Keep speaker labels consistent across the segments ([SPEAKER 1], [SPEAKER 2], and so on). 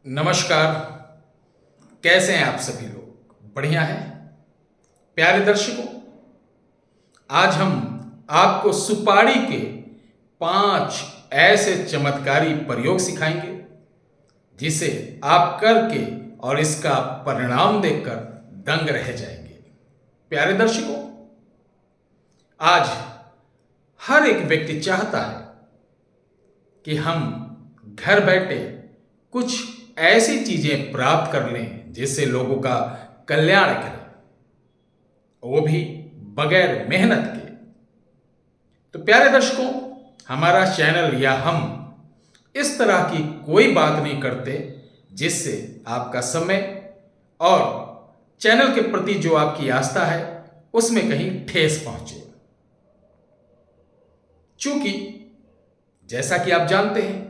[SPEAKER 1] नमस्कार। कैसे हैं आप सभी लोग? बढ़िया हैं? प्यारे दर्शकों, आज हम आपको सुपारी के 5 ऐसे चमत्कारी प्रयोग सिखाएंगे जिसे आप करके और इसका परिणाम देखकर दंग रह जाएंगे। प्यारे दर्शकों, आज हर एक व्यक्ति चाहता है कि हम घर बैठे कुछ ऐसी चीजें प्राप्त कर लें जिससे लोगों का कल्याण करें, वो भी बगैर मेहनत के। तो प्यारे दर्शकों, हमारा चैनल या हम इस तरह की कोई बात नहीं करते जिससे आपका समय और चैनल के प्रति जो आपकी आस्था है उसमें कहीं ठेस पहुंचे। चूंकि जैसा कि आप जानते हैं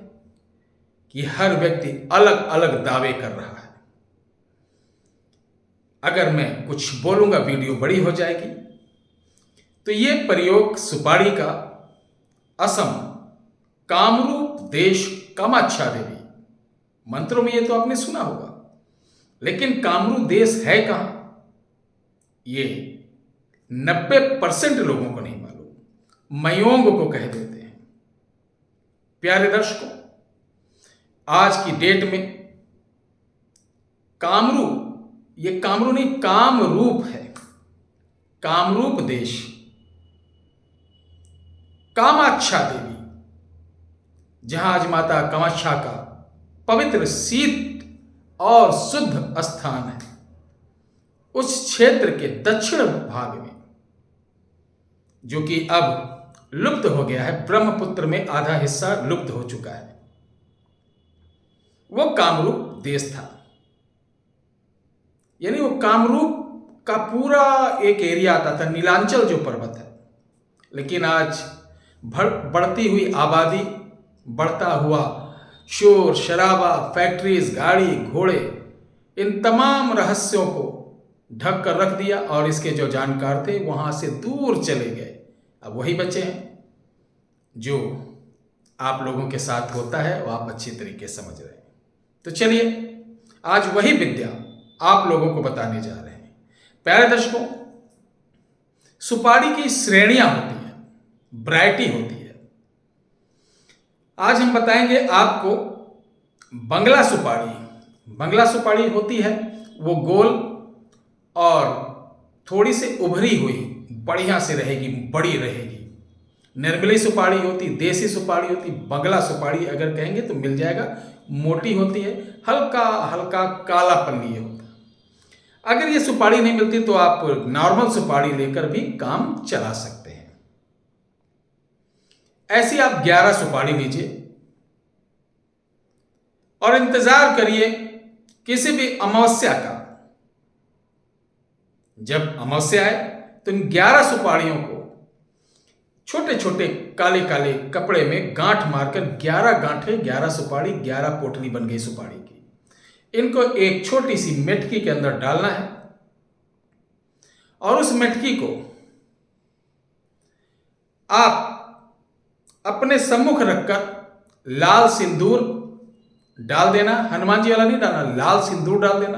[SPEAKER 1] कि हर व्यक्ति अलग अलग दावे कर रहा है। अगर मैं कुछ बोलूंगा वीडियो बड़ी हो जाएगी। तो ये प्रयोग सुपारी का असम कामरूप देश कामाक्षा देवी, मंत्रों में ये तो आपने सुना होगा, लेकिन कामरूप देश है कहां ये 90% लोगों को नहीं मालूम, मयोंग को कह देते हैं। प्यारे दर्शकों, आज की डेट में कामरूप, ये कामरूप नहीं कामरूप है, कामरूप देश कामाक्षा देवी, जहां आज माता कामाक्षा का पवित्र शीत और शुद्ध स्थान है, उस क्षेत्र के दक्षिण भाग में, जो कि अब लुप्त हो गया है। ब्रह्मपुत्र में आधा हिस्सा लुप्त हो चुका है। वो कामरूप देश था, यानी वो कामरूप का पूरा एक एरिया आता था, नीलांचल जो पर्वत है। लेकिन आज बढ़ती हुई आबादी, बढ़ता हुआ शोर शराबा, फैक्ट्रीज, गाड़ी घोड़े, इन तमाम रहस्यों को ढक कर रख दिया और इसके जो जानकार थे वहां से दूर चले गए। अब वही बचे हैं जो आप लोगों के साथ होता है, वो आप अच्छी तरीके से समझ रहे हैं। तो चलिए आज वही विद्या आप लोगों को बताने जा रहे हैं। प्यारे दर्शकों, सुपारी की श्रेणियां होती हैं, वैरायटी होती है। आज हम बताएंगे आपको बंगला सुपारी। बंगला सुपारी होती है वो गोल और थोड़ी सी उभरी हुई, बढ़िया से रहेगी, बड़ी रहेगी। निर्मली सुपारी होती, देसी सुपारी होती, बंगला सुपारी अगर कहेंगे तो मिल जाएगा, मोटी होती है, हल्का हल्का कालापन लिए होता है। अगर ये सुपारी नहीं मिलती तो आप नॉर्मल सुपारी लेकर भी काम चला सकते हैं। ऐसी आप 11 सुपारी लीजिए और इंतजार करिए किसी भी अमावस्या का। जब अमावस्या आए तो इन 11 सुपारियों को छोटे छोटे काले काले कपड़े में गांठ मारकर 11 गांठें, 11 सुपारी, 11 पोटली बन गई सुपारी की। इनको एक छोटी सी मेटकी के अंदर डालना है और उस मेटकी को आप अपने सम्मुख रखकर लाल सिंदूर डाल देना। हनुमान जी वाला नहीं डालना, लाल सिंदूर डाल देना।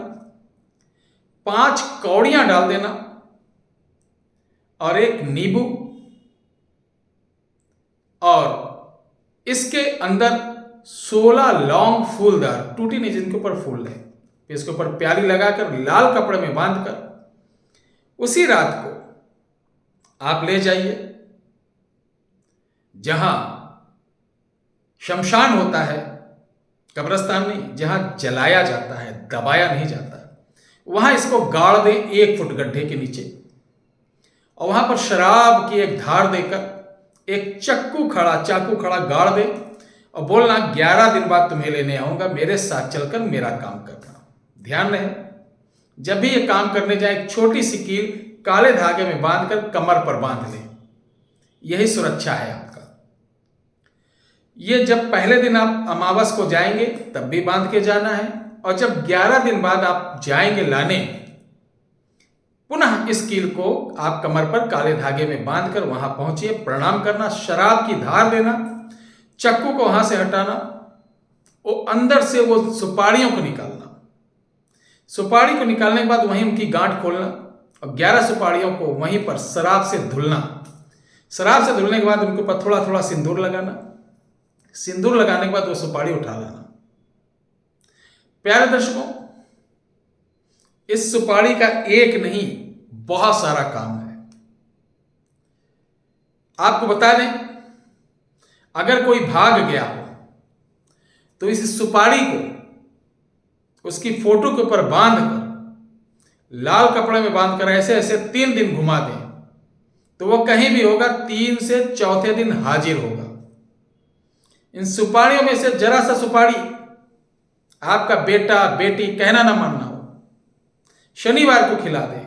[SPEAKER 1] 5 कौड़ियां डाल देना और एक नींबू, और इसके अंदर 16 लौंग फूलदार, टूटी नहीं जिनके ऊपर फूल है, इसके ऊपर प्याली लगाकर लाल कपड़े में बांधकर उसी रात को आप ले जाइए जहां शमशान होता है, कब्रिस्तान नहीं, जहां जलाया जाता है, दबाया नहीं जाता, वहां इसको गाड़ दें 1 फुट गड्ढे के नीचे, और वहां पर शराब की एक धार देकर एक चाकू खड़ा गाड़ दे और बोलना 11 दिन बाद तुम्हें लेने आऊंगा, मेरे साथ चलकर मेरा काम करना। ध्यान रहे, जब भी ये काम करने जाए एक छोटी सी कील काले धागे में बांधकर कमर पर बांध ले, यही सुरक्षा है आपका। ये जब पहले दिन आप अमावस को जाएंगे तब भी बांध के जाना है, और जब 11 दिन बाद आप जाएंगे लाने, पुनः इस कील को आप कमर पर काले धागे में बांधकर वहां पहुंचिए, प्रणाम करना, शराब की धार देना, चक्कू को वहां से हटाना वो अंदर से वो सुपारियों को निकालना, सुपारी को निकालने के बाद वहीं उनकी गांठ खोलना और 11 सुपारियों को वहीं पर शराब से धुलना। शराब से धुलने के बाद उनके ऊपर थोड़ा थोड़ा सिंदूर लगाना, सिंदूर लगाने के बाद वो सुपारी उठा लाना। प्यारे दर्शकों, इस सुपारी का एक नहीं बहुत सारा काम है। आपको बता दें, अगर कोई भाग गया हो तो इस सुपारी को उसकी फोटो के ऊपर बांध कर, लाल कपड़े में बांध कर ऐसे ऐसे 3 दिन घुमा दें तो वो कहीं भी होगा 3 से चौथे दिन हाजिर होगा। इन सुपारियों में से जरा सा सुपारी आपका बेटा बेटी कहना ना मानना हो, शनिवार को खिला दे,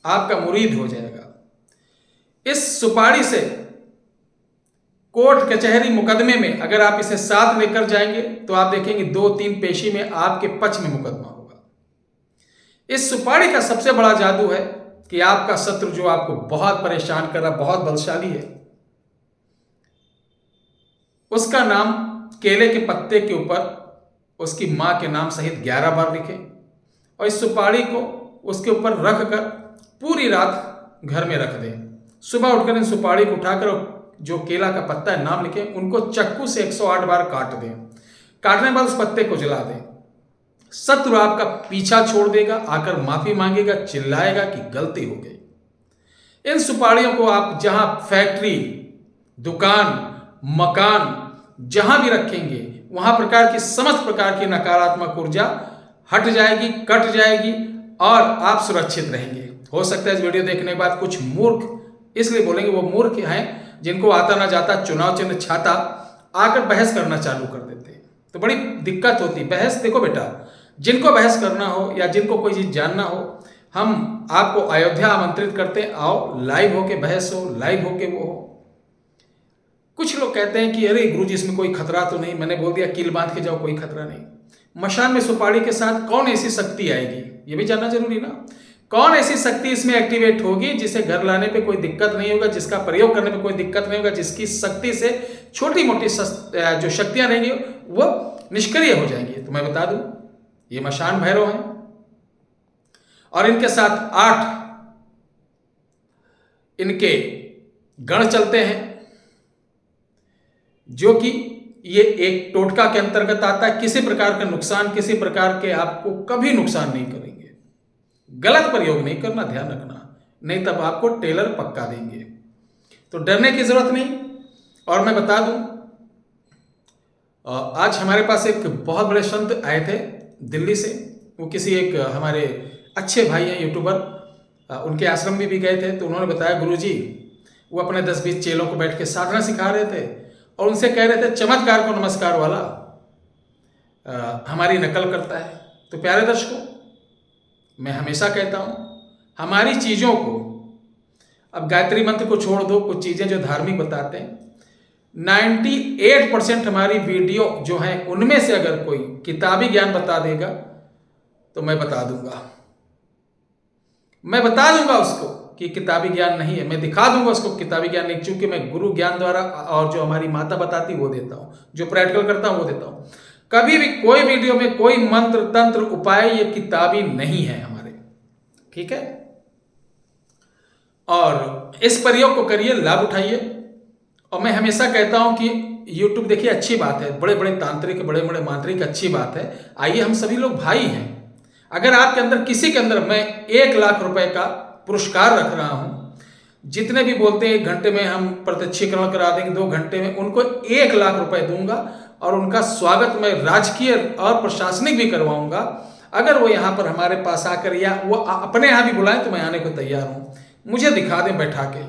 [SPEAKER 1] आपका मुरीद हो जाएगा। इस सुपारी से कोर्ट कचहरी मुकदमे में अगर आप इसे साथ लेकर जाएंगे तो आप देखेंगे 2-3 पेशी में आपके पक्ष में मुकदमा होगा। इस सुपारी का सबसे बड़ा जादू है कि आपका शत्रु जो आपको बहुत परेशान कर रहा, बहुत बलशाली है, उसका नाम केले के पत्ते के ऊपर उसकी मां के नाम सहित 11 बार लिखें और इस सुपारी को उसके ऊपर रख कर पूरी रात घर में रख दें। सुबह उठकर इन सुपारी को उठाकर जो केला का पत्ता है नाम लिखें, उनको चाकू से 108 बार काट दें। काटने के बाद उस पत्ते को जला दें। शत्रु आपका पीछा छोड़ देगा, आकर माफी मांगेगा, चिल्लाएगा कि गलती हो गई। इन सुपारियों को आप जहां फैक्ट्री, दुकान, मकान जहां भी रखेंगे वहां प्रकार की समस्त प्रकार की नकारात्मक ऊर्जा हट जाएगी, कट जाएगी और आप सुरक्षित रहेंगे। हो सकता है इस वीडियो देखने के बाद कुछ मूर्ख इसलिए बोलेंगे, वो मूर्ख हैं जिनको आता ना जाता चुनाव चिन्ह छाता आकर बहस करना चालू कर देते हैं, तो बड़ी दिक्कत होती। बहस देखो बेटा, जिनको बहस करना हो या जिनको कोई चीज जानना हो, हम आपको अयोध्या आमंत्रित करते हैं, आओ लाइव होके बहस हो, लाइव होके वो हो। कुछ लोग कहते हैं कि अरे गुरुजी इसमें कोई खतरा तो नहीं, मैंने बोल दिया कील बांध के जाओ, कोई खतरा नहीं। मशान में सुपारी के साथ कौन ऐसी शक्ति आएगी, ये भी जानना जरूरी ना। कौन ऐसी शक्ति इसमें एक्टिवेट होगी जिसे घर लाने पे कोई दिक्कत नहीं होगा, जिसका प्रयोग करने पे कोई दिक्कत नहीं होगा, जिसकी शक्ति से छोटी मोटी जो शक्तियां रहेंगी वो निष्क्रिय हो जाएंगी। तो मैं बता दूं, ये मशान भैरव हैं और इनके साथ 8 इनके गण चलते हैं, जो कि ये एक टोटका के अंतर्गत आता है। किसी प्रकार का नुकसान, किसी प्रकार के आपको कभी नुकसान नहीं करेंगे। गलत प्रयोग नहीं करना, ध्यान रखना, नहीं तब आपको टेलर पक्का देंगे। तो डरने की जरूरत नहीं। और मैं बता दूं, आज हमारे पास एक बहुत बड़े संत आए थे दिल्ली से। वो किसी एक हमारे अच्छे भाई हैं यूट्यूबर, उनके आश्रम में भी गए थे। तो उन्होंने बताया गुरुजी वो अपने 10-20 चेलों को बैठ के साधना सिखा रहे थे और उनसे कह रहे थे चमत्कार को नमस्कार वाला हमारी नकल करता है। तो प्यारे दर्शकों, मैं हमेशा कहता हूं, हमारी चीजों को, अब गायत्री मंत्र को छोड़ दो, कुछ चीजें जो धार्मिक बताते हैं, 98% हमारी वीडियो जो है उनमें से अगर कोई किताबी ज्ञान बता देगा तो मैं बता दूंगा, मैं बता दूंगा उसको कि किताबी ज्ञान नहीं है, मैं दिखा दूंगा उसको किताबी ज्ञान नहीं, क्योंकि मैं गुरु ज्ञान द्वारा और जो हमारी माता बताती वो देता हूं, जो प्रैक्टिकल करता हूं वो देता हूं। कभी भी कोई वीडियो में कोई मंत्र तंत्र उपाय ये किताबी नहीं है हमारे, ठीक है। और इस प्रयोग को करिए, लाभ उठाइए। और मैं हमेशा कहता हूं कि YouTube देखिए अच्छी बात है, बड़े बड़े तांत्रिक, बड़े बड़े मांत्रिक अच्छी बात है। आइए हम सभी लोग भाई हैं। अगर आपके अंदर किसी के अंदर, मैं 1 लाख रुपए का पुरस्कार रख रहा हूं, जितने भी बोलते हैं 1 घंटे में हम प्रत्यक्षीकरण करा देंगे, 2 घंटे में, उनको 1 लाख रुपए दूंगा और उनका स्वागत मैं राजकीय और प्रशासनिक भी करवाऊंगा। अगर वो यहाँ पर हमारे पास आकर या वो अपने यहाँ भी बुलाएं तो मैं आने को तैयार हूं। मुझे दिखा दें बैठा के,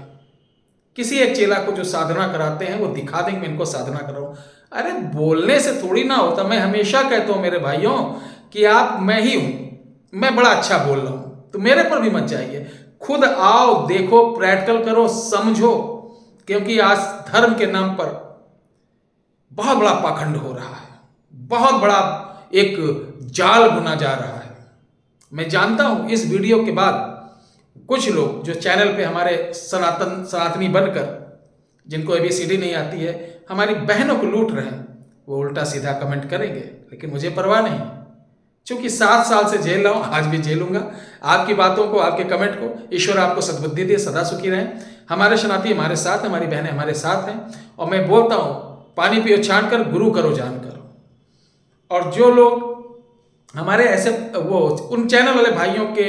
[SPEAKER 1] किसी एक चेला को जो साधना कराते हैं वो दिखा दें मैं इनको साधना कराऊं। अरे बोलने से थोड़ी ना होता। मैं हमेशा कहता हूं मेरे भाइयों कि आप, मैं ही हूं, मैं बड़ा अच्छा बोल रहा हूं तो मेरे पर भी मत जाइए, खुद आओ, देखो, प्रैक्टिकल करो, समझो। क्योंकि आज धर्म के नाम पर बहुत बड़ा पाखंड हो रहा है, बहुत बड़ा एक जाल बुना जा रहा है। मैं जानता हूं इस वीडियो के बाद कुछ लोग जो चैनल पे हमारे सनातनी बनकर, जिनको ABCD नहीं आती है, हमारी बहनों को लूट रहे हैं, वो उल्टा सीधा कमेंट करेंगे, लेकिन मुझे परवाह नहीं, क्योंकि 7 साल से झेल रहा हूँ, आज भी झेलूंगा। आपकी बातों को, आपके कमेंट को ईश्वर आपको सद्बुद्धि दे, सदा सुखी रहें। हमारे शनाती हमारे साथ, हमारी बहनें हमारे साथ हैं। और मैं बोलता हूँ, पानी पियो छान कर, गुरु करो जानकर। और जो लोग हमारे ऐसे वो उन चैनल वाले भाइयों के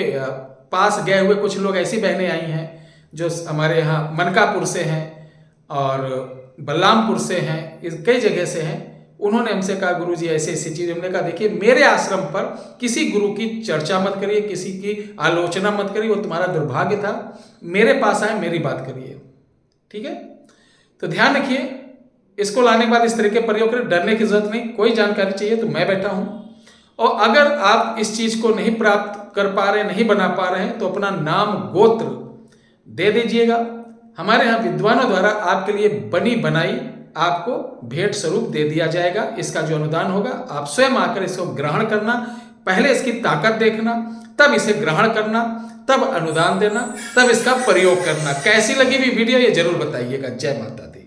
[SPEAKER 1] पास गए हुए कुछ लोग, ऐसी बहनें आई हैं जो हमारे यहाँ मनकापुर से हैं और बलरामपुर से हैं, इस कई जगह से हैं। उन्होंने हमसे कहा गुरुजी ऐसी ऐसी चीज। हमने कहा देखिए, मेरे आश्रम पर किसी गुरु की चर्चा मत करिए, किसी की आलोचना मत करिए, वो तुम्हारा दुर्भाग्य था। मेरे पास आए, मेरी बात करिए, ठीक है। तो ध्यान रखिए, इसको लाने के बाद इस तरह के प्रयोग करें, डरने की जरूरत नहीं। कोई जानकारी चाहिए तो मैं बैठा हूं। और अगर आप इस चीज को नहीं प्राप्त कर पा रहे, नहीं बना पा रहे हैं, तो अपना नाम गोत्र दे दीजिएगा। हमारे यहाँ विद्वानों द्वारा आपके लिए बनी बनाई आपको भेंट स्वरूप दे दिया जाएगा। इसका जो अनुदान होगा, आप स्वयं आकर इसको ग्रहण करना, पहले इसकी ताकत देखना, तब इसे ग्रहण करना, तब अनुदान देना, तब इसका प्रयोग करना। कैसी लगी हुई वीडियो ये जरूर बताइएगा। जय माता दी।